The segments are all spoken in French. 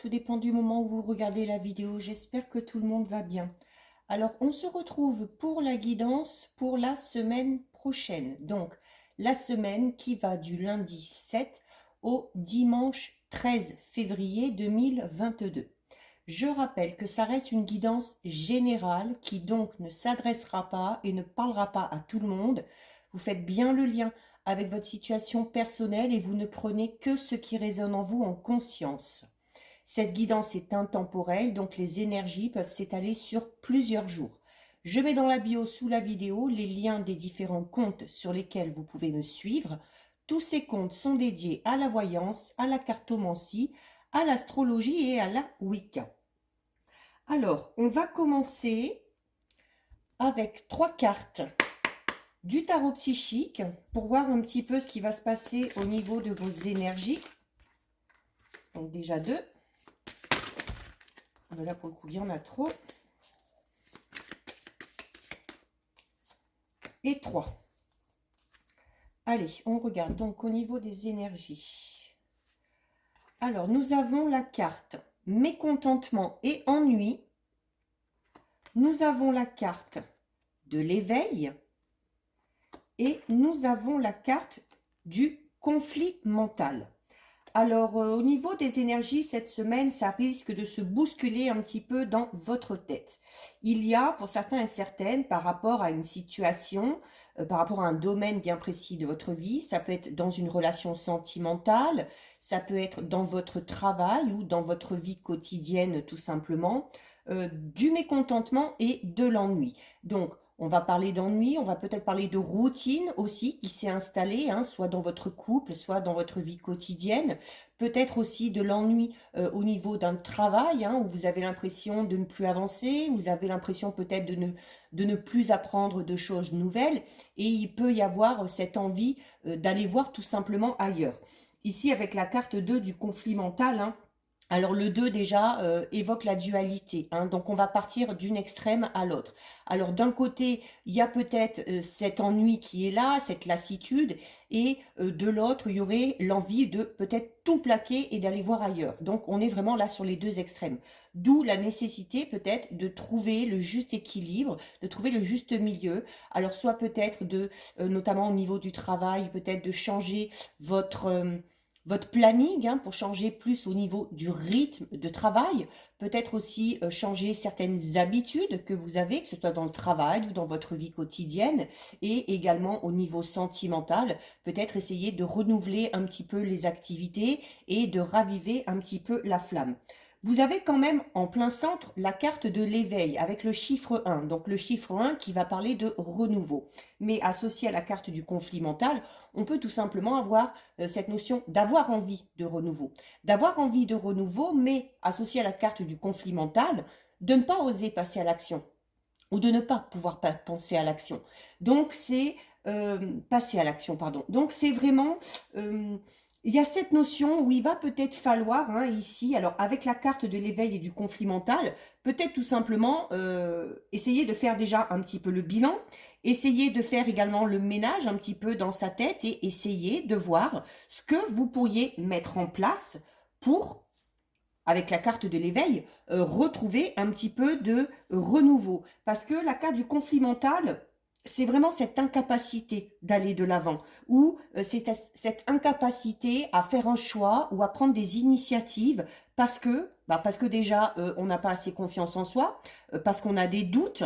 tout dépend du moment où vous regardez la vidéo. J'espère que tout le monde va bien. Alors, on se retrouve pour la guidance pour la semaine prochaine. Donc, la semaine qui va du lundi 7 au dimanche 13 février 2022. Je rappelle que ça reste une guidance générale qui donc ne s'adressera pas et ne parlera pas à tout le monde. Vous faites bien le lien avec votre situation personnelle et vous ne prenez que ce qui résonne en vous en conscience. Cette guidance est intemporelle, donc les énergies peuvent s'étaler sur plusieurs jours. Je mets dans la bio sous la vidéo les liens des différents comptes sur lesquels vous pouvez me suivre. Tous ces comptes sont dédiés à la voyance, à la cartomancie, à l'astrologie et à la Wicca. Alors, on va commencer avec 3 cartes du tarot psychique pour voir un petit peu ce qui va se passer au niveau de vos énergies. Donc déjà 2. Là pour le coup il y en a trop. Et 3. Allez, on regarde donc au niveau des énergies. Alors nous avons la carte mécontentement et ennui. Nous avons la carte de l'éveil. Et nous avons la carte du conflit mental. Alors, au niveau des énergies, cette semaine, ça risque de se bousculer un petit peu dans votre tête. Il y a, pour certains et certaines, par rapport à une situation, par rapport à un domaine bien précis de votre vie, ça peut être dans une relation sentimentale, ça peut être dans votre travail ou dans votre vie quotidienne, tout simplement, du mécontentement et de l'ennui. Donc, on va parler d'ennui, on va peut-être parler de routine aussi qui s'est installée, soit dans votre couple, soit dans votre vie quotidienne. Peut-être aussi de l'ennui au niveau d'un travail, où vous avez l'impression de ne plus avancer, vous avez l'impression peut-être de ne plus apprendre de choses nouvelles. Et il peut y avoir cette envie d'aller voir tout simplement ailleurs. Ici, avec la carte 2 du conflit mental, alors le 2 déjà évoque la dualité, donc on va partir d'une extrême à l'autre. Alors d'un côté, il y a peut-être cet ennui qui est là, cette lassitude, et de l'autre, il y aurait l'envie de peut-être tout plaquer et d'aller voir ailleurs. Donc on est vraiment là sur les deux extrêmes. D'où la nécessité peut-être de trouver le juste équilibre, de trouver le juste milieu. Alors soit peut-être notamment au niveau du travail, peut-être de changer votre planning, pour changer plus au niveau du rythme de travail, peut-être aussi changer certaines habitudes que vous avez, que ce soit dans le travail ou dans votre vie quotidienne, et également au niveau sentimental, peut-être essayer de renouveler un petit peu les activités et de raviver un petit peu la flamme. Vous avez quand même en plein centre la carte de l'éveil avec le chiffre 1. Donc le chiffre 1 qui va parler de renouveau. Mais associé à la carte du conflit mental, on peut tout simplement avoir cette notion d'avoir envie de renouveau. D'avoir envie de renouveau, mais associé à la carte du conflit mental, de ne pas oser passer à l'action. Ou de ne pas pouvoir penser à l'action. Donc c'est passer à l'action, pardon. Donc c'est vraiment... il y a cette notion où il va peut-être falloir, ici, alors avec la carte de l'éveil et du conflit mental, peut-être tout simplement essayer de faire déjà un petit peu le bilan, essayer de faire également le ménage un petit peu dans sa tête et essayer de voir ce que vous pourriez mettre en place pour, avec la carte de l'éveil, retrouver un petit peu de renouveau. Parce que la carte du conflit mental... c'est vraiment cette incapacité d'aller de l'avant, ou c'est cette incapacité à faire un choix ou à prendre des initiatives parce que déjà on n'a pas assez confiance en soi, parce qu'on a des doutes,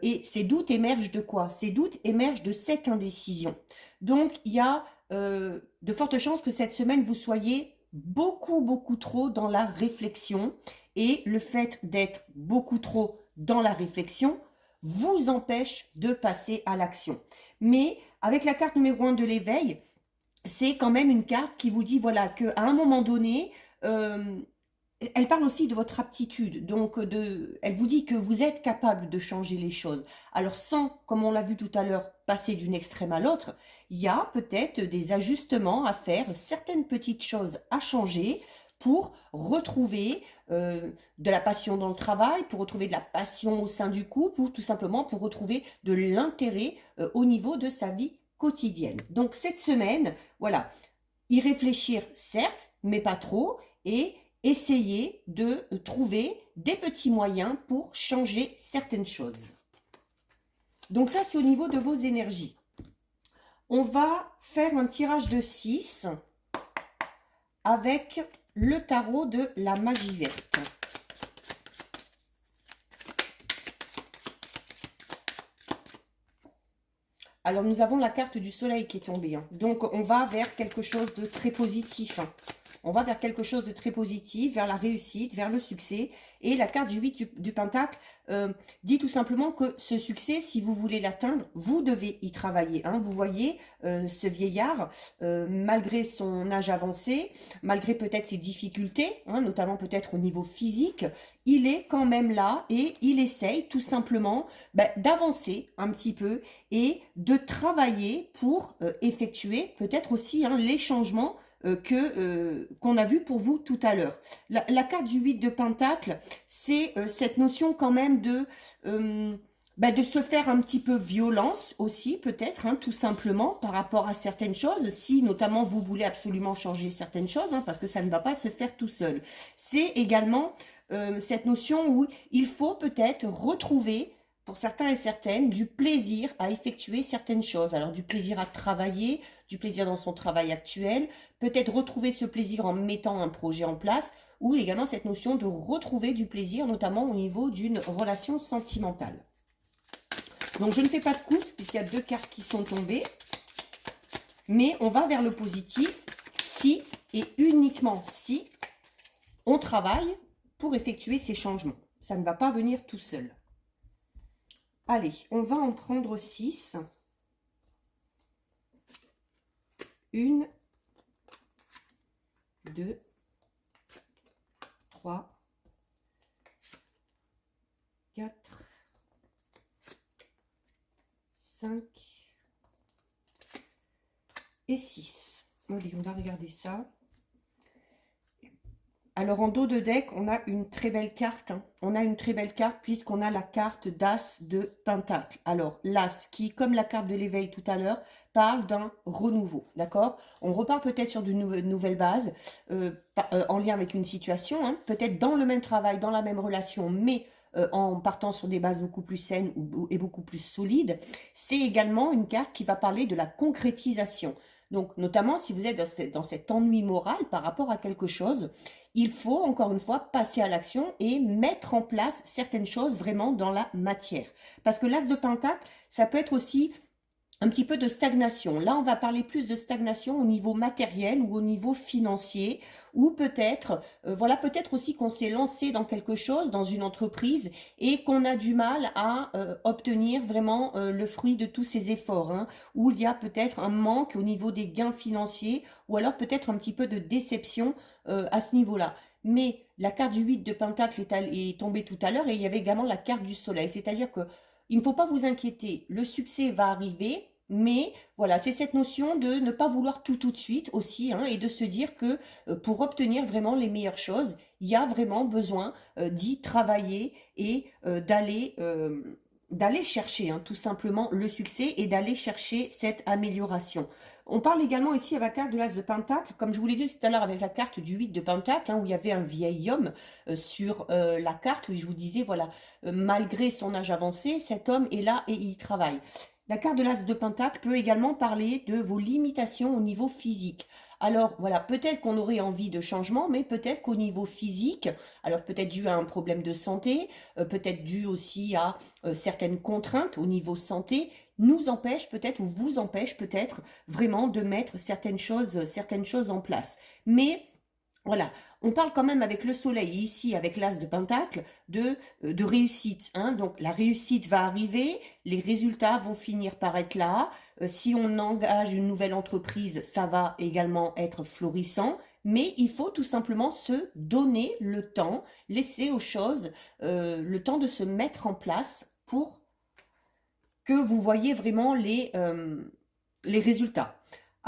et ces doutes émergent de quoi? Ces doutes émergent de cette indécision. Donc il y a de fortes chances que cette semaine vous soyez beaucoup trop dans la réflexion, et le fait d'être beaucoup trop dans la réflexion vous empêche de passer à l'action. Mais avec la carte numéro 1 de l'éveil, c'est quand même une carte qui vous dit voilà qu'à un moment donné, elle parle aussi de votre aptitude. Donc, elle vous dit que vous êtes capable de changer les choses. Alors sans, comme on l'a vu tout à l'heure, passer d'une extrême à l'autre, il y a peut-être des ajustements à faire, certaines petites choses à changer pour retrouver de la passion dans le travail, pour retrouver de la passion au sein du couple, ou tout simplement pour retrouver de l'intérêt au niveau de sa vie quotidienne. Donc cette semaine, voilà, y réfléchir certes, mais pas trop, et essayer de trouver des petits moyens pour changer certaines choses. Donc ça, c'est au niveau de vos énergies. On va faire un tirage de 6 avec le tarot de la magie verte. Alors, nous avons la carte du soleil qui est tombée. Donc, on va vers quelque chose de très positif. On va vers quelque chose de très positif, vers la réussite, vers le succès. Et la carte du 8 du Pentacle dit tout simplement que ce succès, si vous voulez l'atteindre, vous devez y travailler. Vous voyez, ce vieillard, malgré son âge avancé, malgré peut-être ses difficultés, notamment peut-être au niveau physique, il est quand même là et il essaye tout simplement d'avancer un petit peu et de travailler pour effectuer peut-être aussi les changements qu'on a vu pour vous tout à l'heure. La carte du 8 de Pentacle, c'est cette notion quand même de se faire un petit peu violence aussi, peut-être, tout simplement, par rapport à certaines choses, si notamment vous voulez absolument changer certaines choses, parce que ça ne va pas se faire tout seul. C'est également cette notion où il faut peut-être retrouver, pour certains et certaines, du plaisir à effectuer certaines choses. Alors du plaisir à travailler, du plaisir dans son travail actuel, peut-être retrouver ce plaisir en mettant un projet en place, ou également cette notion de retrouver du plaisir, notamment au niveau d'une relation sentimentale. Donc je ne fais pas de coupe, puisqu'il y a 2 cartes qui sont tombées, mais on va vers le positif, si et uniquement si on travaille pour effectuer ces changements. Ça ne va pas venir tout seul. Allez, on va en prendre 6. 1, 2, 3, 4, 5 et 6. Allez, on va regarder ça. Alors, en dos de deck, on a une très belle carte. On a une très belle carte puisqu'on a la carte d'As de Pentacle. Alors, l'As qui, comme la carte de l'éveil tout à l'heure, parle d'un renouveau, d'accord? On repart peut-être sur de nouvelles bases, en lien avec une situation, peut-être dans le même travail, dans la même relation, mais en partant sur des bases beaucoup plus saines et beaucoup plus solides. C'est également une carte qui va parler de la concrétisation. Donc, notamment, si vous êtes dans cet ennui moral par rapport à quelque chose, il faut, encore une fois, passer à l'action et mettre en place certaines choses vraiment dans la matière. Parce que l'As de Pentacle, ça peut être aussi un petit peu de stagnation. Là, on va parler plus de stagnation au niveau matériel ou au niveau financier, ou peut-être, peut-être aussi qu'on s'est lancé dans quelque chose, dans une entreprise, et qu'on a du mal à obtenir vraiment le fruit de tous ces efforts, où il y a peut-être un manque au niveau des gains financiers, ou alors peut-être un petit peu de déception à ce niveau-là. Mais la carte du 8 de Pentacle est tombée tout à l'heure, et il y avait également la carte du Soleil, c'est-à-dire que il ne faut pas vous inquiéter, le succès va arriver, mais voilà, c'est cette notion de ne pas vouloir tout de suite aussi, et de se dire que pour obtenir vraiment les meilleures choses, il y a vraiment besoin d'y travailler et d'aller chercher tout simplement le succès et d'aller chercher cette amélioration. On parle également ici avec la carte de l'As de Pentacle, comme je vous l'ai dit tout à l'heure avec la carte du 8 de Pentacle, où il y avait un vieil homme sur la carte, où je vous disais, voilà, malgré son âge avancé, cet homme est là et il travaille. La carte de l'As de Pentacle peut également parler de vos limitations au niveau physique. Alors voilà, peut-être qu'on aurait envie de changement, mais peut-être qu'au niveau physique, alors peut-être dû à un problème de santé, peut-être dû aussi à certaines contraintes au niveau santé, nous empêche peut-être ou vous empêche peut-être vraiment de mettre certaines choses en place. Mais voilà, on parle quand même avec le soleil ici, avec l'As de Pentacle, de réussite. Donc la réussite va arriver, les résultats vont finir par être là. Si on engage une nouvelle entreprise, ça va également être florissant. Mais il faut tout simplement se donner le temps, laisser aux choses le temps de se mettre en place pour que vous voyez vraiment les résultats.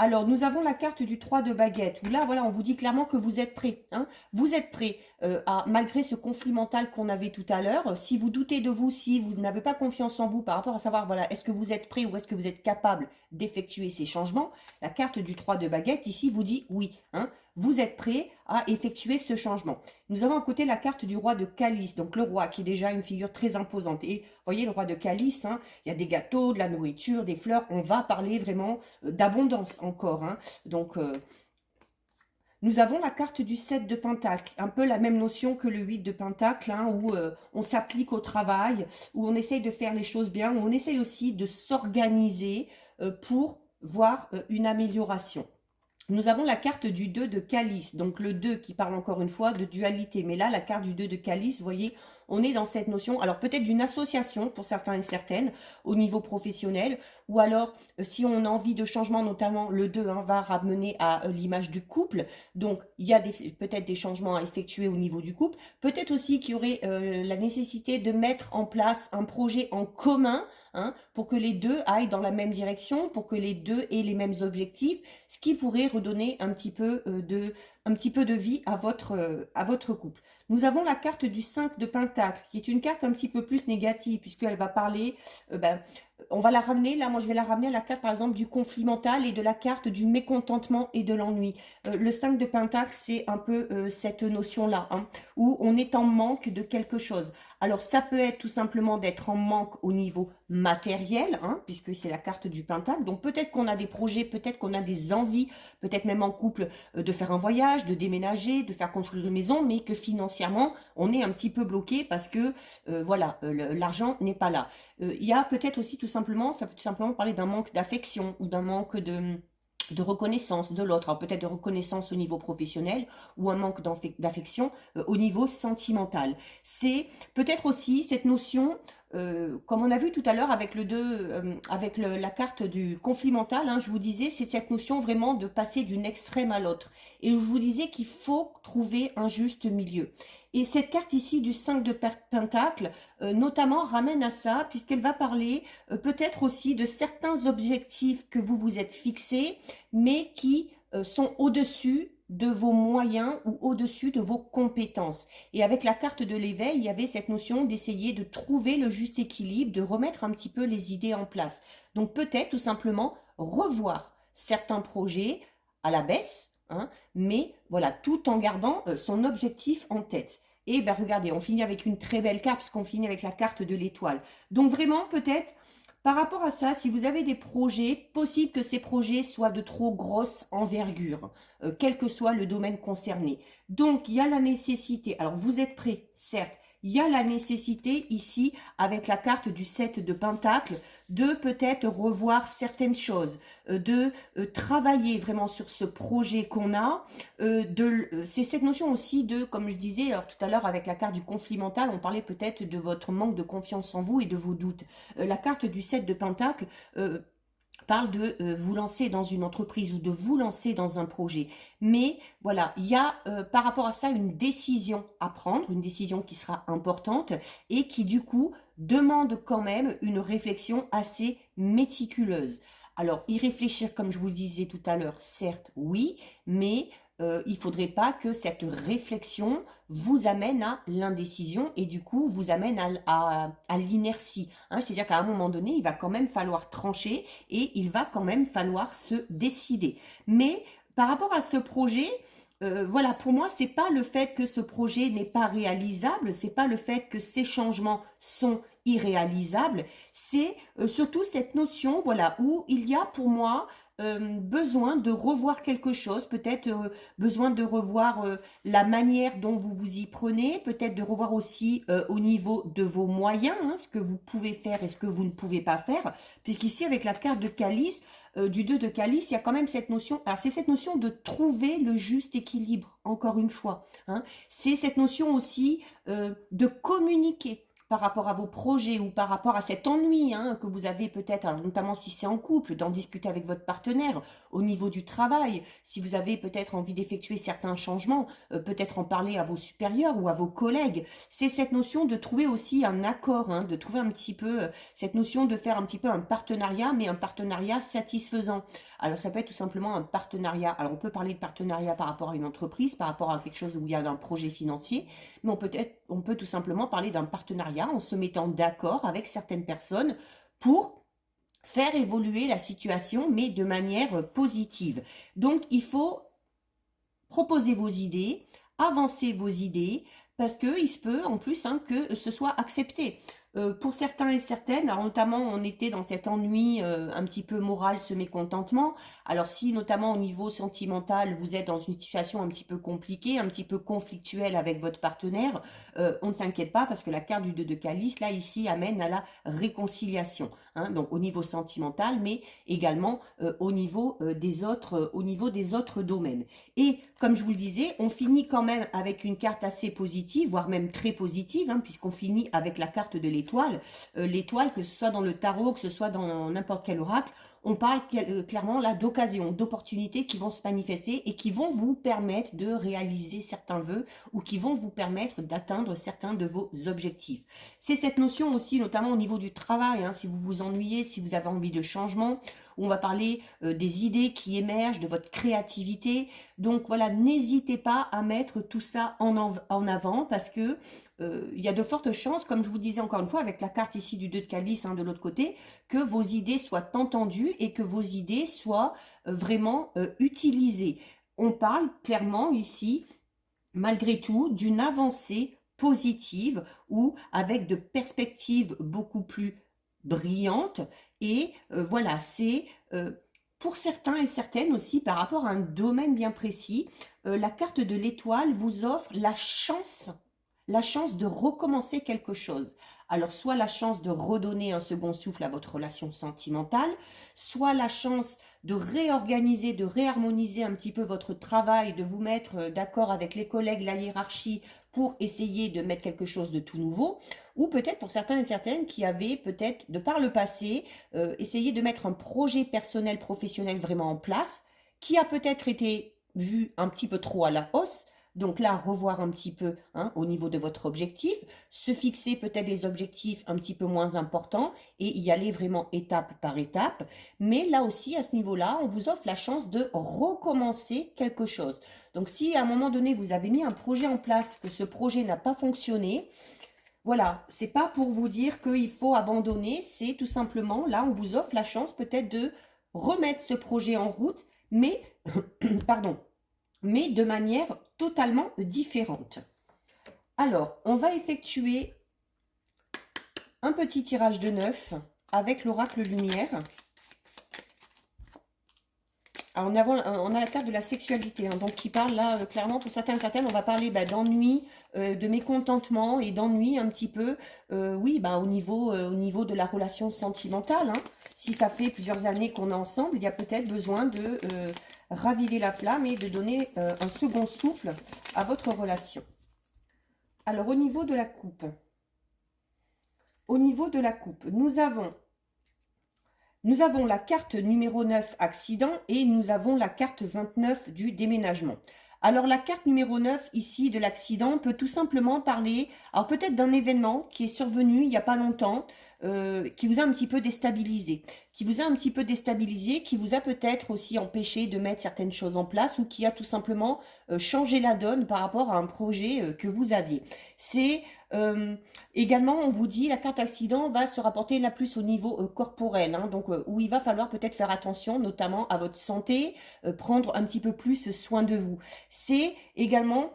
Alors, nous avons la carte du 3 de baguette, où là, voilà, on vous dit clairement que vous êtes prêt. Vous êtes prêt malgré ce conflit mental qu'on avait tout à l'heure. Si vous doutez de vous, si vous n'avez pas confiance en vous par rapport à savoir, voilà, est-ce que vous êtes prêt ou est-ce que vous êtes capable d'effectuer ces changements, la carte du 3 de baguette, ici, vous dit oui. vous êtes prêt à effectuer ce changement. Nous avons à côté la carte du roi de calice, donc le roi qui est déjà une figure très imposante. Et vous voyez, le roi de calice, hein, il y a des gâteaux, de la nourriture, des fleurs. On va parler vraiment d'abondance encore. Hein. Donc, nous avons la carte du 7 de Pentacle, un peu la même notion que le 8 de Pentacle, hein, où on s'applique au travail, où on essaye de faire les choses bien, où on essaye aussi de s'organiser pour voir une amélioration. Nous avons la carte du 2 de calice, donc le 2 qui parle encore une fois de dualité. Mais là, la carte du 2 de calice, vous voyez, on est dans cette notion, alors peut-être d'une association pour certains et certaines au niveau professionnel, ou alors si on a envie de changement, notamment le 2 hein, va ramener à l'image du couple, donc il y a peut-être des changements à effectuer au niveau du couple, peut-être aussi qu'il y aurait la nécessité de mettre en place un projet en commun, hein, pour que les deux aillent dans la même direction, pour que les deux aient les mêmes objectifs, ce qui pourrait redonner un petit peu de vie à votre couple. Nous avons la carte du 5 de Pentacle, qui est une carte un petit peu plus négative, puisqu'elle va parler, on va la ramener, là moi je vais la ramener à la carte par exemple du conflit mental et de la carte du mécontentement et de l'ennui. Le 5 de Pentacle, c'est un peu cette notion-là, hein, où on est en manque de quelque chose. Alors ça peut être tout simplement d'être en manque au niveau matériel, hein, puisque c'est la carte du Pentacle, donc peut-être qu'on a des projets, peut-être qu'on a des envies, peut-être même en couple, de faire un voyage, de déménager, de faire construire une maison, mais que financièrement, on est un petit peu bloqué parce que, voilà, l'argent n'est pas là. Il y a peut-être aussi tout simplement, ça peut tout simplement parler d'un manque d'affection ou d'un manque de reconnaissance de l'autre, peut-être de reconnaissance au niveau professionnel ou un manque d'affection au niveau sentimental. C'est peut-être aussi cette notion, comme on a vu tout à l'heure avec le 2, avec la carte du conflit mental, hein, je vous disais, c'est cette notion vraiment de passer d'une extrême à l'autre. Et je vous disais qu'il faut trouver un juste milieu. Et cette carte ici du 5 de Pentacle, notamment, ramène à ça, puisqu'elle va parler peut-être aussi de certains objectifs que vous vous êtes fixés, mais qui sont au-dessus de vos moyens ou au-dessus de vos compétences. Et avec la carte de l'éveil, il y avait cette notion d'essayer de trouver le juste équilibre, de remettre un petit peu les idées en place. Donc peut-être tout simplement revoir certains projets à la baisse, hein, mais voilà, tout en gardant son objectif en tête. Et ben regardez, on finit avec une très belle carte, puisqu'on finit avec la carte de l'étoile. Donc vraiment, peut-être, par rapport à ça, si vous avez des projets, possible que ces projets soient de trop grosse envergure, quel que soit le domaine concerné. Donc, il y a la nécessité, alors vous êtes prêts, certes, il y a la nécessité ici, avec la carte du 7 de Pentacle, de peut-être revoir certaines choses, de travailler vraiment sur ce projet qu'on a. C'est cette notion aussi de, comme je disais alors, tout à l'heure avec la carte du conflit mental, on parlait peut-être de votre manque de confiance en vous et de vos doutes. La carte du 7 de Pentacle parle de vous lancer dans une entreprise ou de vous lancer dans un projet. Mais voilà, il y a par rapport à ça une décision à prendre, une décision qui sera importante et qui du coup demande quand même une réflexion assez méticuleuse. Alors, y réfléchir, comme je vous le disais tout à l'heure, certes, oui, mais il ne faudrait pas que cette réflexion vous amène à l'indécision et du coup vous amène à l'inertie. Hein, c'est-à-dire qu'à un moment donné, il va quand même falloir trancher et il va quand même falloir se décider. Mais par rapport à ce projet, voilà, pour moi, c'est pas le fait que ce projet n'est pas réalisable, c'est pas le fait que ces changements sont irréalisables, c'est surtout cette notion, voilà, où il y a pour moi besoin de revoir quelque chose, peut-être besoin de revoir la manière dont vous vous y prenez, peut-être de revoir aussi au niveau de vos moyens, hein, ce que vous pouvez faire et ce que vous ne pouvez pas faire, puisqu'ici avec la carte de calice, du 2 de calice, il y a quand même cette notion, alors c'est cette notion de trouver le juste équilibre, encore une fois, hein. C'est cette notion aussi de communiquer par rapport à vos projets ou par rapport à cet ennui hein, que vous avez peut-être, notamment si c'est en couple, d'en discuter avec votre partenaire, au niveau du travail, si vous avez peut-être envie d'effectuer certains changements, peut-être en parler à vos supérieurs ou à vos collègues. C'est cette notion de trouver aussi un accord, hein, de trouver un petit peu, cette notion de faire un petit peu un partenariat, mais un partenariat satisfaisant. Alors ça peut être tout simplement un partenariat. Alors on peut parler de partenariat par rapport à une entreprise, par rapport à quelque chose où il y a un projet financier, mais on peut tout simplement parler d'un partenariat en se mettant d'accord avec certaines personnes pour faire évoluer la situation, mais de manière positive. Donc il faut proposez vos idées, avancez vos idées, parce qu'il se peut en plus que ce soit accepté. Pour certains et certaines, alors notamment on était dans cet ennui un petit peu moral, ce mécontentement. Alors si notamment au niveau sentimental, vous êtes dans une situation un petit peu compliquée, un petit peu conflictuelle avec votre partenaire, on ne s'inquiète pas parce que la carte du 2 de calice, là ici, amène à la réconciliation. Hein, donc au niveau sentimental, mais également au niveau des autres domaines. Et comme je vous le disais, on finit quand même avec une carte assez positive, voire même très positive, hein, puisqu'on finit avec la carte de l'étoile. L'étoile, que ce soit dans le tarot, que ce soit dans n'importe quel oracle, on parle clairement là d'occasions, d'opportunités qui vont se manifester et qui vont vous permettre de réaliser certains vœux ou qui vont vous permettre d'atteindre certains de vos objectifs. C'est cette notion aussi, notamment au niveau du travail, hein, si vous vous ennuyez, si vous avez envie de changement, où on va parler des idées qui émergent, de votre créativité. Donc voilà, n'hésitez pas à mettre tout ça en avant parce que il y a de fortes chances, comme je vous disais encore une fois, avec la carte ici du 2 de calice de l'autre côté, que vos idées soient entendues et que vos idées soient vraiment utilisées. On parle clairement ici, malgré tout, d'une avancée positive ou avec de perspectives beaucoup plus brillantes. Et voilà, c'est pour certains et certaines aussi par rapport à un domaine bien précis, la carte de l'étoile vous offre la chance de recommencer quelque chose. Alors, soit la chance de redonner un second souffle à votre relation sentimentale, soit la chance de réorganiser, de réharmoniser un petit peu votre travail, de vous mettre d'accord avec les collègues, la hiérarchie, pour essayer de mettre quelque chose de tout nouveau, ou peut-être pour certains et certaines qui avaient peut-être, de par le passé, essayé de mettre un projet personnel, professionnel vraiment en place, qui a peut-être été vu un petit peu trop à la hausse. Donc là, revoir un petit peu au niveau de votre objectif, se fixer peut-être des objectifs un petit peu moins importants et y aller vraiment étape par étape. Mais là aussi, à ce niveau-là, on vous offre la chance de recommencer quelque chose. Donc si à un moment donné, vous avez mis un projet en place, que ce projet n'a pas fonctionné, voilà, c'est pas pour vous dire qu'il faut abandonner, c'est tout simplement, là, on vous offre la chance peut-être de remettre ce projet en route, mais, pardon, mais de manière totalement différente. Alors, on va effectuer un petit tirage de 9 avec l'oracle lumière. Alors, on a la carte de la sexualité, donc qui parle là, clairement, pour certains et certaines, on va parler d'ennui, de mécontentement et d'ennui un petit peu, oui, au niveau de la relation sentimentale. Si ça fait plusieurs années qu'on est ensemble, il y a peut-être besoin de raviver la flamme et de donner un second souffle à votre relation. Alors, au niveau de la coupe, nous avons la carte numéro 9, accident, et nous avons la carte 29 du déménagement. Alors, la carte numéro 9, ici, de l'accident, peut tout simplement parler, alors peut-être d'un événement qui est survenu il n'y a pas longtemps, qui vous a un petit peu déstabilisé, qui vous a peut-être aussi empêché de mettre certaines choses en place ou qui a tout simplement changé la donne par rapport à un projet que vous aviez. C'est également, on vous dit, la carte accident va se rapporter là plus au niveau corporel, donc où il va falloir peut-être faire attention, notamment à votre santé, prendre un petit peu plus soin de vous. C'est également,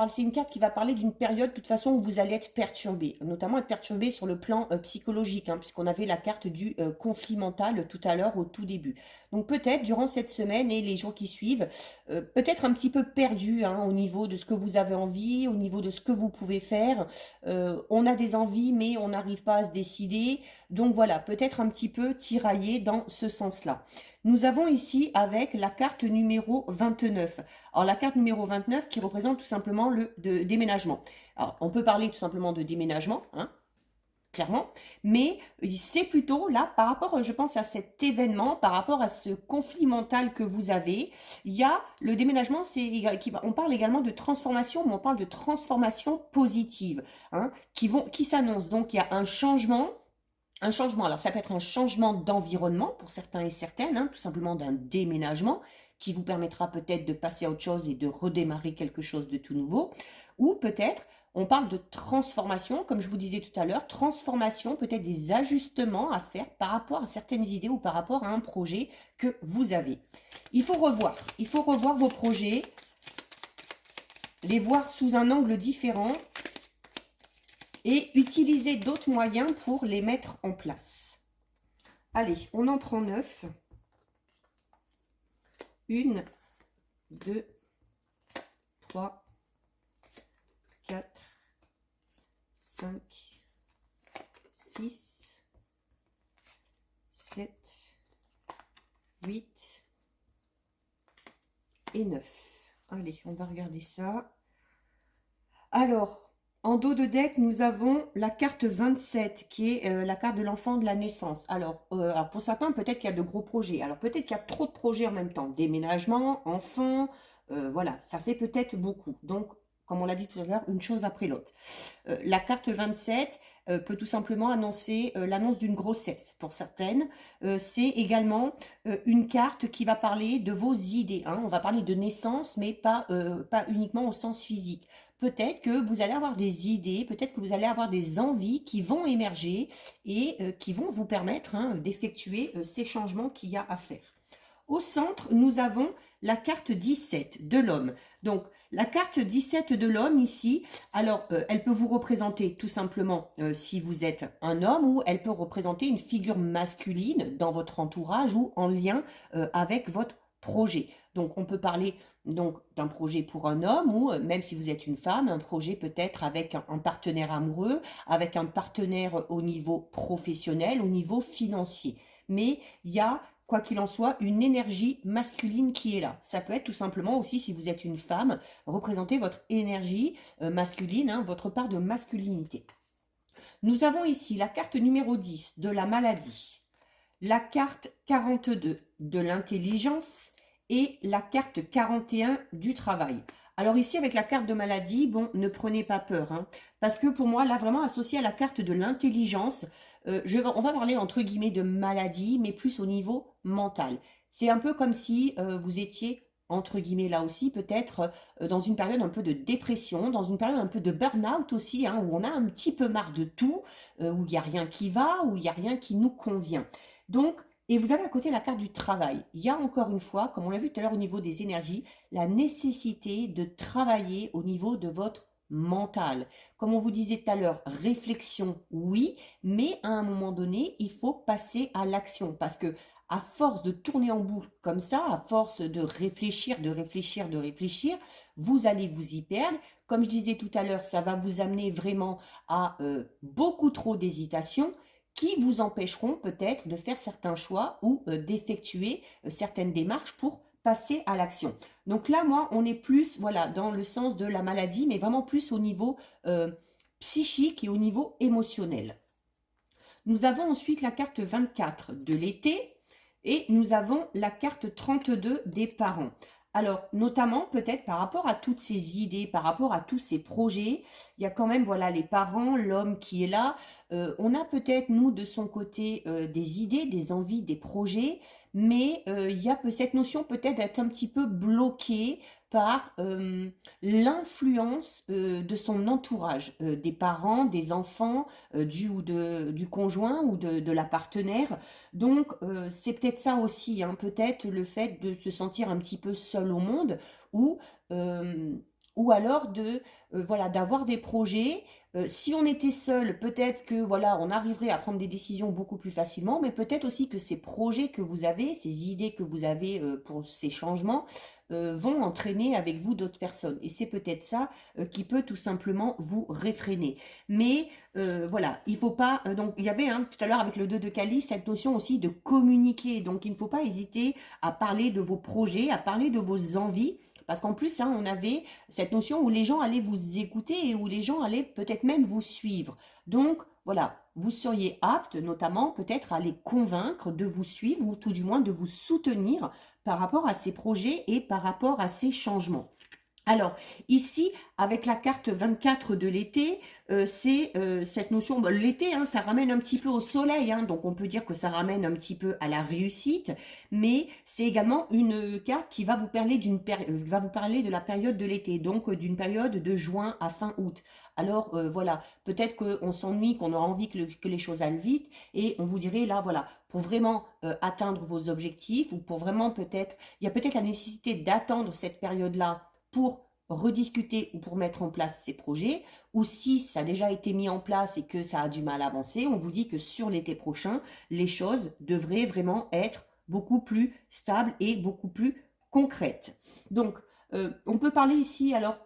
c'est une carte qui va parler d'une période, de toute façon, où vous allez être perturbé, notamment être perturbé sur le plan psychologique, puisqu'on avait la carte du conflit mental tout à l'heure au tout début. Donc peut-être durant cette semaine et les jours qui suivent, peut-être un petit peu perdu au niveau de ce que vous avez envie, au niveau de ce que vous pouvez faire. On a des envies mais on n'arrive pas à se décider. Donc voilà, peut-être un petit peu tiraillé dans ce sens-là. Nous avons ici avec la carte numéro 29. Alors la carte numéro 29 qui représente tout simplement le déménagement. Alors on peut parler tout simplement de déménagement, clairement, mais c'est plutôt là, par rapport, je pense, à cet événement, par rapport à ce conflit mental que vous avez, il y a le déménagement, on parle également de transformation, mais on parle de transformation positive, qui s'annonce. Donc, il y a un changement, alors ça peut être un changement d'environnement pour certains et certaines, tout simplement d'un déménagement, qui vous permettra peut-être de passer à autre chose et de redémarrer quelque chose de tout nouveau, ou peut-être on parle de transformation, comme je vous disais tout à l'heure, transformation, peut-être des ajustements à faire par rapport à certaines idées ou par rapport à un projet que vous avez. Il faut revoir vos projets, les voir sous un angle différent et utiliser d'autres moyens pour les mettre en place. Allez, on en prend 9. 1, 2, 3, 4, 5, 6, 7, 8 et 9. Allez, on va regarder ça. Alors, en dos de deck, nous avons la carte 27, qui est la carte de l'enfant de la naissance. Alors, pour certains, peut-être qu'il y a de gros projets. Alors, peut-être qu'il y a trop de projets en même temps. Déménagement, enfant, voilà, ça fait peut-être beaucoup. Donc, comme on l'a dit tout à l'heure, une chose après l'autre. La carte 27 peut tout simplement annoncer l'annonce d'une grossesse pour certaines. C'est également une carte qui va parler de vos idées. Hein. On va parler de naissance, mais pas uniquement au sens physique. Peut-être que vous allez avoir des idées, peut-être que vous allez avoir des envies qui vont émerger et qui vont vous permettre d'effectuer ces changements qu'il y a à faire. Au centre, nous avons la carte 17 de l'homme. Donc, la carte 17 de l'homme ici, alors elle peut vous représenter tout simplement si vous êtes un homme, ou elle peut représenter une figure masculine dans votre entourage ou en lien avec votre projet. Donc on peut parler donc d'un projet pour un homme, ou même si vous êtes une femme, un projet peut-être avec un partenaire amoureux, avec un partenaire au niveau professionnel, au niveau financier. Mais il y a, quoi qu'il en soit, une énergie masculine qui est là. Ça peut être tout simplement aussi, si vous êtes une femme, représenter votre énergie masculine, hein, votre part de masculinité. Nous avons ici la carte numéro 10 de la maladie, la carte 42 de l'intelligence et la carte 41 du travail. Alors ici, avec la carte de maladie, bon, ne prenez pas peur, hein, parce que pour moi, là, vraiment associé à la carte de l'intelligence, on va parler entre guillemets de maladie, mais plus au niveau mental. C'est un peu comme si vous étiez, entre guillemets là aussi, peut-être dans une période un peu de dépression, dans une période un peu de burn-out aussi, hein, où on a un petit peu marre de tout, où il n'y a rien qui va, où il n'y a rien qui nous convient. Donc, et vous avez à côté la carte du travail. Il y a encore une fois, comme on l'a vu tout à l'heure au niveau des énergies, la nécessité de travailler au niveau de votre mental. Comme on vous disait tout à l'heure, réflexion, oui, mais à un moment donné, il faut passer à l'action. Parce que à force de tourner en boucle comme ça, à force de réfléchir, vous allez vous y perdre. Comme je disais tout à l'heure, ça va vous amener vraiment à beaucoup trop d'hésitation, qui vous empêcheront peut-être de faire certains choix ou d'effectuer certaines démarches pour passer à l'action. Donc là, moi, on est plus voilà, dans le sens de la maladie, mais vraiment plus au niveau psychique et au niveau émotionnel. Nous avons ensuite la carte 24 de l'été et nous avons la carte 32 des parents. Alors, notamment, peut-être par rapport à toutes ces idées, par rapport à tous ces projets, il y a quand même, voilà, les parents, l'homme qui est là. On a peut-être, nous, de son côté, des idées, des envies, des projets, mais il y a cette notion peut-être d'être un petit peu bloqué par l'influence de son entourage, des parents, des enfants, du conjoint ou de la partenaire. Donc, c'est peut-être ça aussi, hein, peut-être le fait de se sentir un petit peu seul au monde, ou, euh, ou alors voilà, d'avoir des projets. Si on était seul, peut-être que voilà, on arriverait à prendre des décisions beaucoup plus facilement, mais peut-être aussi que ces projets que vous avez, ces idées que vous avez pour ces changements, vont entraîner avec vous d'autres personnes. Et c'est peut-être ça qui peut tout simplement vous réfréner. Mais voilà, il faut pas... donc, il y avait tout à l'heure avec le 2 de calice cette notion aussi de communiquer. Donc, il ne faut pas hésiter à parler de vos projets, à parler de vos envies. Parce qu'en plus, hein, on avait cette notion où les gens allaient vous écouter et où les gens allaient peut-être même vous suivre. Donc, voilà, vous seriez apte notamment peut-être à les convaincre de vous suivre ou tout du moins de vous soutenir par rapport à ces projets et par rapport à ces changements. Alors, ici, avec la carte 24 de l'été, c'est cette notion, bon, l'été, hein, ça ramène un petit peu au soleil, hein, donc on peut dire que ça ramène un petit peu à la réussite, mais c'est également une carte qui va vous parler de la période de l'été, donc d'une période de juin à fin août. Alors voilà, peut-être qu'on s'ennuie, qu'on aura envie que les choses aillent vite, et on vous dirait là, voilà, pour vraiment atteindre vos objectifs, ou pour vraiment peut-être, il y a peut-être la nécessité d'attendre cette période-là pour rediscuter ou pour mettre en place ces projets, ou si ça a déjà été mis en place et que ça a du mal à avancer, on vous dit que sur l'été prochain, les choses devraient vraiment être beaucoup plus stables et beaucoup plus concrètes. Donc, on peut parler ici, alors,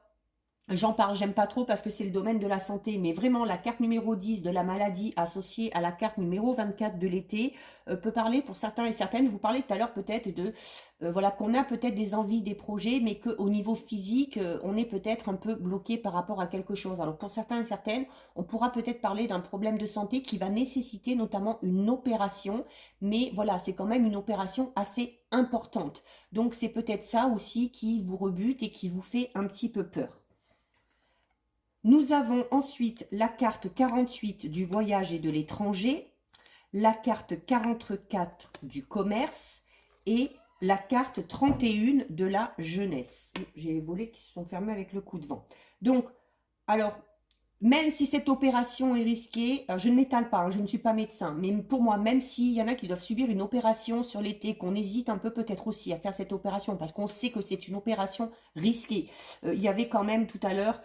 j'en parle, j'aime pas trop parce que c'est le domaine de la santé, mais vraiment la carte numéro 10 de la maladie associée à la carte numéro 24 de l'été peut parler pour certains et certaines. Je vous parlais tout à l'heure peut-être de, voilà, qu'on a peut-être des envies, des projets, mais qu'au niveau physique, on est peut-être un peu bloqué par rapport à quelque chose. Alors pour certains et certaines, on pourra peut-être parler d'un problème de santé qui va nécessiter notamment une opération, mais voilà, c'est quand même une opération assez importante. Donc c'est peut-être ça aussi qui vous rebute et qui vous fait un petit peu peur. Nous avons ensuite la carte 48 du voyage et de l'étranger, la carte 44 du commerce et la carte 31 de la jeunesse. J'ai les volets qui se sont fermés avec le coup de vent. Donc, alors, même si cette opération est risquée, je ne m'étale pas, hein, je ne suis pas médecin, mais pour moi, même s'il y en a qui doivent subir une opération sur l'été, qu'on hésite un peu peut-être aussi à faire cette opération, parce qu'on sait que c'est une opération risquée. Il y avait quand même tout à l'heure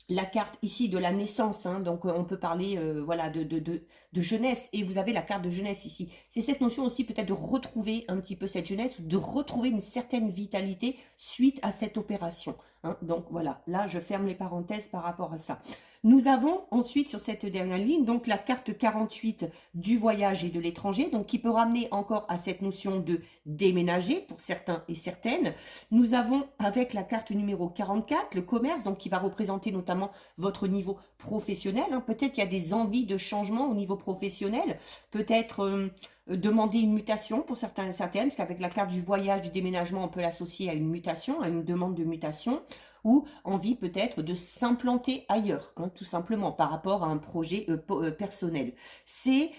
la carte ici de la naissance, hein, donc on peut parler voilà, de jeunesse, et vous avez la carte de jeunesse ici. C'est cette notion aussi peut-être de retrouver un petit peu cette jeunesse, ou de retrouver une certaine vitalité suite à cette opération. Hein. Donc voilà, là je ferme les parenthèses par rapport à ça. Nous avons ensuite sur cette dernière ligne donc la carte 48 du voyage et de l'étranger, donc qui peut ramener encore à cette notion de déménager pour certains et certaines. Nous avons avec la carte numéro 44 le commerce, donc qui va représenter notamment votre niveau professionnel. Hein. Peut-être qu'il y a des envies de changement au niveau professionnel, peut-être demander une mutation pour certains et certaines, parce qu'avec la carte du voyage, du déménagement, on peut l'associer à une mutation, à une demande de mutation, ou envie peut-être de s'implanter ailleurs, hein, tout simplement, par rapport à un projet personnel. C'est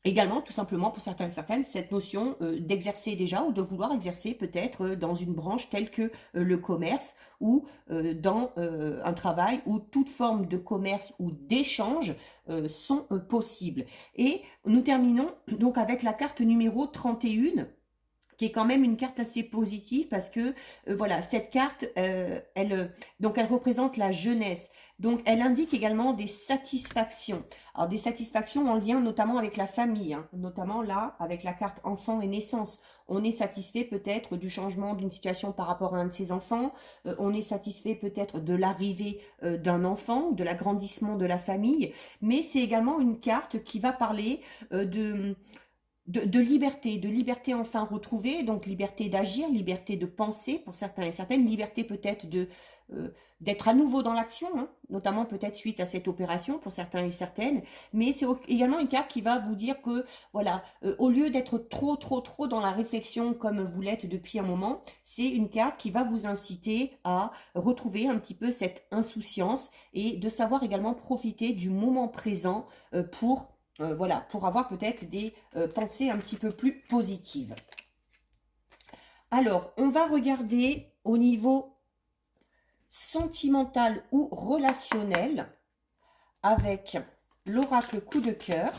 également, tout simplement, pour certains et certaines, cette notion d'exercer déjà ou de vouloir exercer peut-être dans une branche telle que le commerce ou dans un travail où toute forme de commerce ou d'échange sont possibles. Et nous terminons donc avec la carte numéro 31, qui est quand même une carte assez positive parce que voilà, cette carte donc elle représente la jeunesse, donc elle indique également des satisfactions, alors des satisfactions en lien notamment avec la famille, hein, notamment là avec la carte enfant et naissance. On est satisfait peut-être du changement d'une situation par rapport à un de ses enfants, on est satisfait peut-être de l'arrivée d'un enfant, de l'agrandissement de la famille, mais c'est également une carte qui va parler de liberté enfin retrouvée, donc liberté d'agir, liberté de penser pour certains et certaines, liberté peut-être d'être à nouveau dans l'action, hein, notamment peut-être suite à cette opération pour certains et certaines, mais c'est également une carte qui va vous dire que, voilà, au lieu d'être trop dans la réflexion comme vous l'êtes depuis un moment, c'est une carte qui va vous inciter à retrouver un petit peu cette insouciance et de savoir également profiter du moment présent voilà, pour avoir peut-être des pensées un petit peu plus positives. Alors, on va regarder au niveau sentimental ou relationnel avec l'oracle coup de cœur.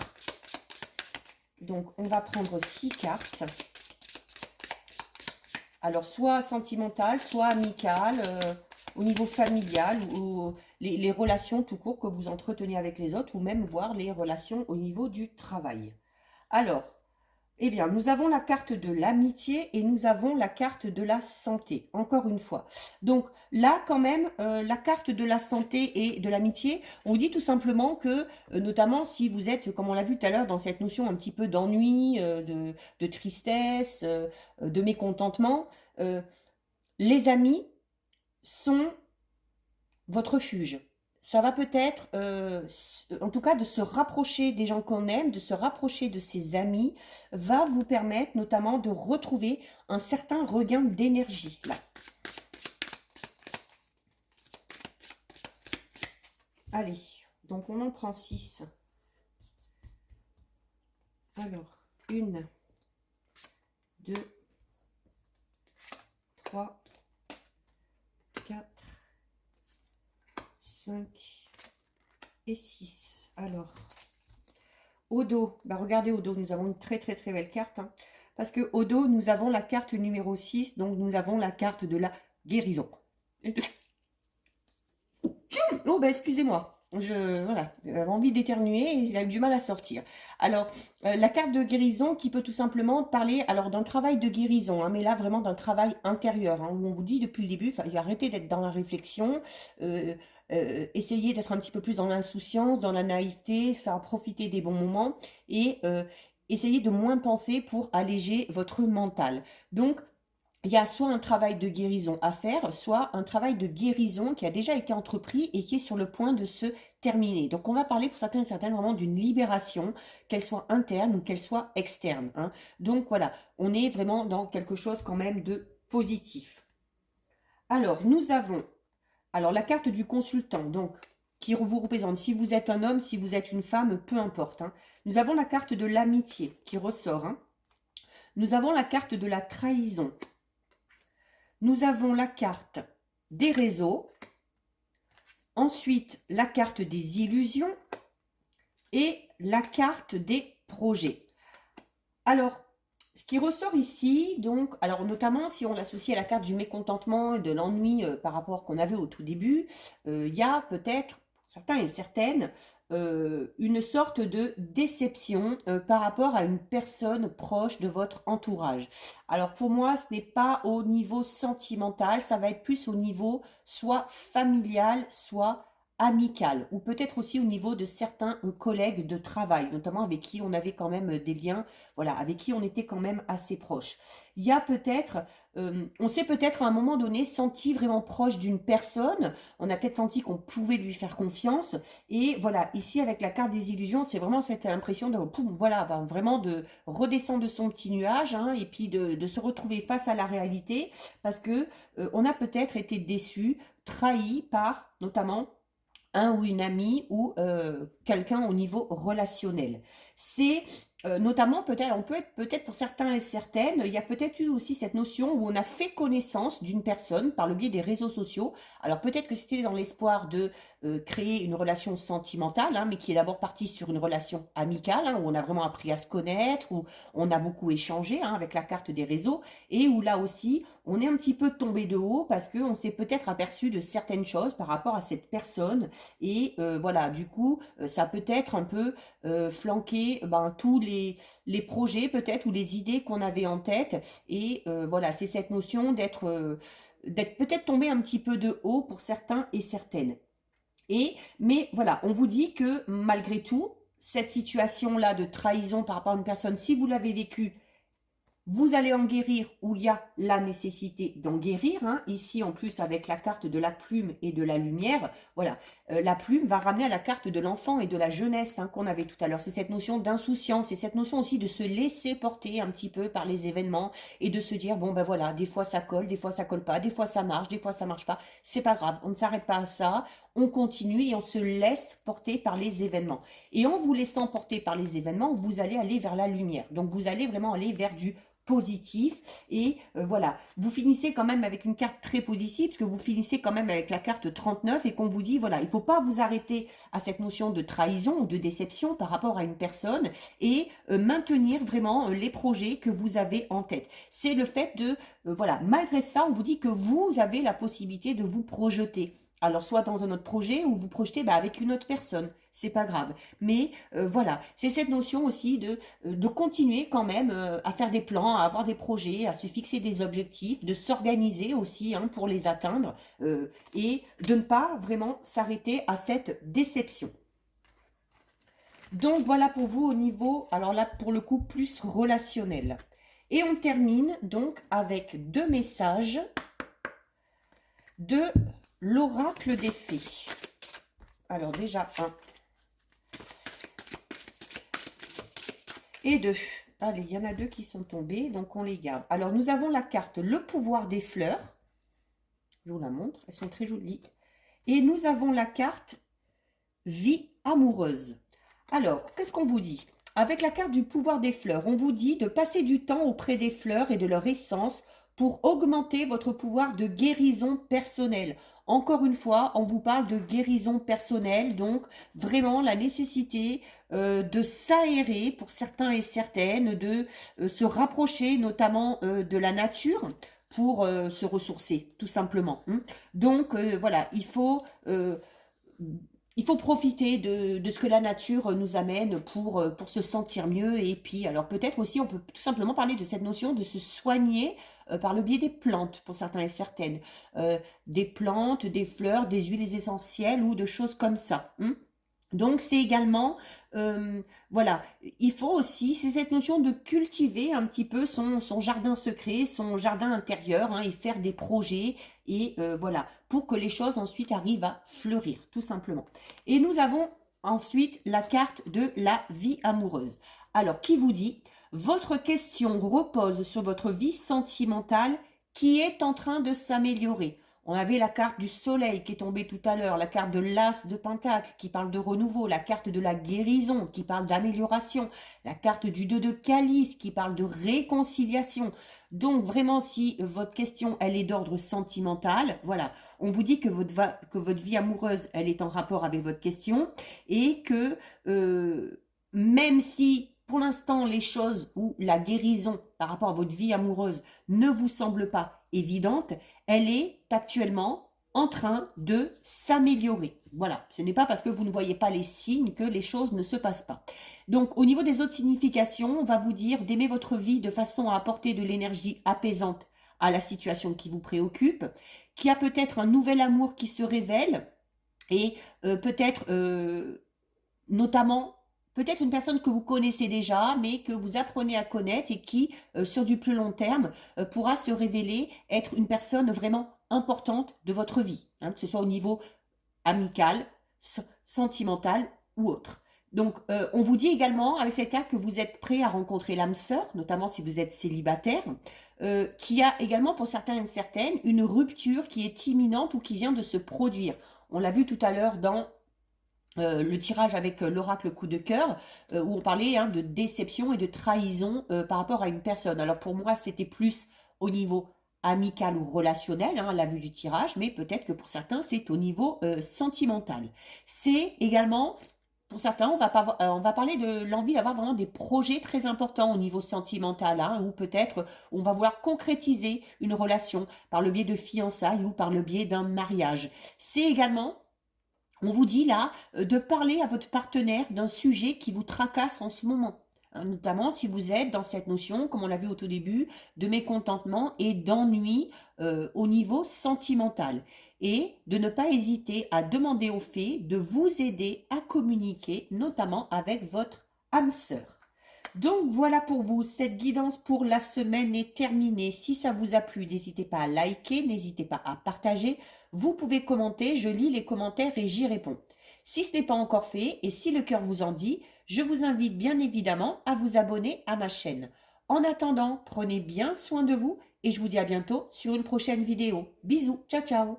Donc, on va prendre 6 cartes. Alors, soit sentimental, soit amical, au niveau familial ou les relations tout court que vous entretenez avec les autres ou même voir les relations au niveau du travail. Alors, eh bien, nous avons la carte de l'amitié et nous avons la carte de la santé, encore une fois. Donc là, quand même, la carte de la santé et de l'amitié, on dit tout simplement que, notamment si vous êtes, comme on l'a vu tout à l'heure, dans cette notion un petit peu d'ennui, de tristesse, de mécontentement, les amis sont votre refuge. Ça va peut-être, en tout cas, de se rapprocher des gens qu'on aime, de se rapprocher de ses amis, va vous permettre notamment de retrouver un certain regain d'énergie. Là. Allez, donc on en prend 6. Alors, 1, 2, 3, 4, 5 et 6. Alors, au dos, bah regardez au dos, nous avons une très belle carte. Hein, parce que au dos, nous avons la carte numéro 6, donc nous avons la carte de la guérison. Oh, ben excusez-moi. Voilà, j'avais envie d'éternuer et il a eu du mal à sortir. Alors, la carte de guérison qui peut tout simplement parler alors d'un travail de guérison, hein, mais là vraiment d'un travail intérieur, hein, où on vous dit depuis le début, il faut arrêter d'être dans la réflexion, euh, essayer d'être un petit peu plus dans l'insouciance, dans la naïveté, faire profiter des bons moments et essayer de moins penser pour alléger votre mental. Donc, il y a soit un travail de guérison à faire, soit un travail de guérison qui a déjà été entrepris et qui est sur le point de se terminer. Donc on va parler pour certains et certaines vraiment d'une libération, qu'elle soit interne ou qu'elle soit externe, hein. Donc voilà, on est vraiment dans quelque chose quand même de positif. Alors nous avons la carte du consultant, donc qui vous représente. Si vous êtes un homme, si vous êtes une femme, peu importe, hein. Nous avons la carte de l'amitié qui ressort, hein. Nous avons la carte de la trahison. Nous avons la carte des réseaux, ensuite la carte des illusions et la carte des projets. Alors, ce qui ressort ici, donc, alors notamment si on l'associe à la carte du mécontentement et de l'ennui par rapport qu'on avait au tout début, il y a peut-être, certains et certaines, une sorte de déception par rapport à une personne proche de votre entourage. Alors pour moi, ce n'est pas au niveau sentimental, ça va être plus au niveau soit familial, soit amical, ou peut-être aussi au niveau de certains collègues de travail, notamment avec qui on avait quand même des liens, voilà, avec qui on était quand même assez proche. Il y a peut-être, on s'est peut-être à un moment donné senti vraiment proche d'une personne, on a peut-être senti qu'on pouvait lui faire confiance, et voilà, ici avec la carte des illusions, c'est vraiment cette impression de, poum, voilà, vraiment de redescendre de son petit nuage, hein, et puis de se retrouver face à la réalité, parce que on a peut-être été déçu, trahi par notamment un ou une amie ou quelqu'un au niveau relationnel. C'est notamment peut-être, on peut être peut-être pour certains et certaines, il y a peut-être eu aussi cette notion où on a fait connaissance d'une personne par le biais des réseaux sociaux. Alors peut-être que c'était dans l'espoir de créer une relation sentimentale, hein, mais qui est d'abord partie sur une relation amicale, hein, où on a vraiment appris à se connaître, où on a beaucoup échangé, hein, avec la carte des réseaux, et où là aussi, on est un petit peu tombé de haut parce qu'on s'est peut-être aperçu de certaines choses par rapport à cette personne. Et voilà, du coup, ça peut être un peu flanquer tous les projets peut-être ou les idées qu'on avait en tête. Et voilà, c'est cette notion d'être peut-être tombé un petit peu de haut pour certains et certaines. Mais voilà, on vous dit que malgré tout, cette situation-là de trahison par rapport à une personne, si vous l'avez vécue, vous allez en guérir où il y a la nécessité d'en guérir, hein. Ici, en plus, avec la carte de la plume et de la lumière, voilà. La plume va ramener à la carte de l'enfant et de la jeunesse, hein, qu'on avait tout à l'heure. C'est cette notion d'insouciance, c'est cette notion aussi de se laisser porter un petit peu par les événements et de se dire, bon ben voilà, des fois ça colle, des fois ça colle pas, des fois ça marche, des fois ça marche pas. C'est pas grave, on ne s'arrête pas à ça, on continue et on se laisse porter par les événements. Et en vous laissant porter par les événements, vous allez aller vers la lumière. Donc vous allez vraiment aller vers du positif et voilà, vous finissez quand même avec une carte très positive parce que vous finissez quand même avec la carte 39 et qu'on vous dit voilà, il ne faut pas vous arrêter à cette notion de trahison ou de déception par rapport à une personne et maintenir vraiment les projets que vous avez en tête. C'est le fait de, voilà, malgré ça, on vous dit que vous avez la possibilité de vous projeter. Alors, soit dans un autre projet ou vous projetez avec une autre personne, c'est pas grave. Mais voilà, c'est cette notion aussi de continuer quand même à faire des plans, à avoir des projets, à se fixer des objectifs, de s'organiser aussi, hein, pour les atteindre et de ne pas vraiment s'arrêter à cette déception. Donc voilà pour vous au niveau, alors là pour le coup plus relationnel. Et on termine donc avec deux messages de l'oracle des fées. Alors déjà, un et deux. Allez, il y en a deux qui sont tombés, donc on les garde. Alors, nous avons la carte Le pouvoir des fleurs. Je vous la montre, elles sont très jolies. Et nous avons la carte Vie amoureuse. Alors, qu'est-ce qu'on vous dit? Avec la carte du pouvoir des fleurs, on vous dit de passer du temps auprès des fleurs et de leur essence pour augmenter votre pouvoir de guérison personnelle. Encore une fois, on vous parle de guérison personnelle, donc vraiment la nécessité de s'aérer pour certains et certaines, de se rapprocher notamment de la nature pour se ressourcer, tout simplement. Donc, voilà, il faut profiter de ce que la nature nous amène pour se sentir mieux. Et puis, alors peut-être aussi, on peut tout simplement parler de cette notion de se soigner par le biais des plantes, pour certains et certaines. Des plantes, des fleurs, des huiles essentielles ou de choses comme ça. Donc c'est également, voilà, il faut aussi, c'est cette notion de cultiver un petit peu son jardin secret, son jardin intérieur, et faire des projets, et voilà, pour que les choses ensuite arrivent à fleurir, tout simplement. Et nous avons ensuite la carte de la vie amoureuse. Alors, qui vous dit, votre question repose sur votre vie sentimentale qui est en train de s'améliorer. On avait la carte du soleil qui est tombée tout à l'heure, la carte de l'as de pentacle qui parle de renouveau, la carte de la guérison qui parle d'amélioration, la carte du 2 de calice qui parle de réconciliation. Donc vraiment, si votre question, elle est d'ordre sentimental, voilà, on vous dit que votre vie amoureuse, elle est en rapport avec votre question, et que même si pour l'instant les choses ou la guérison par rapport à votre vie amoureuse ne vous semble pas évidente, elle est actuellement en train de s'améliorer. Voilà, ce n'est pas parce que vous ne voyez pas les signes que les choses ne se passent pas. Donc, au niveau des autres significations, on va vous dire d'aimer votre vie de façon à apporter de l'énergie apaisante à la situation qui vous préoccupe, qu'il y a peut-être un nouvel amour qui se révèle, et peut-être, notamment, peut-être une personne que vous connaissez déjà, mais que vous apprenez à connaître et qui, sur du plus long terme, pourra se révéler être une personne vraiment importante de votre vie, que ce soit au niveau amical, sentimental ou autre. Donc, on vous dit également avec cette carte que vous êtes prêt à rencontrer l'âme sœur, notamment si vous êtes célibataire, qui a également pour certains et certaines une rupture qui est imminente ou qui vient de se produire. On l'a vu tout à l'heure dans le tirage avec l'oracle coup de cœur, où on parlait de déception et de trahison par rapport à une personne. Alors pour moi, c'était plus au niveau amical ou relationnel, à la vue du tirage, mais peut-être que pour certains, c'est au niveau sentimental. C'est également, pour certains, on va parler de l'envie d'avoir vraiment des projets très importants au niveau sentimental, ou peut-être on va vouloir concrétiser une relation par le biais de fiançailles ou par le biais d'un mariage. C'est également, on vous dit là de parler à votre partenaire d'un sujet qui vous tracasse en ce moment. Notamment si vous êtes dans cette notion, comme on l'a vu au tout début, de mécontentement et d'ennui au niveau sentimental. Et de ne pas hésiter à demander aux fées de vous aider à communiquer, notamment avec votre âme sœur. Donc voilà pour vous, cette guidance pour la semaine est terminée. Si ça vous a plu, n'hésitez pas à liker, n'hésitez pas à partager. Vous pouvez commenter, je lis les commentaires et j'y réponds. Si ce n'est pas encore fait et si le cœur vous en dit, je vous invite bien évidemment à vous abonner à ma chaîne. En attendant, prenez bien soin de vous et je vous dis à bientôt sur une prochaine vidéo. Bisous, ciao ciao.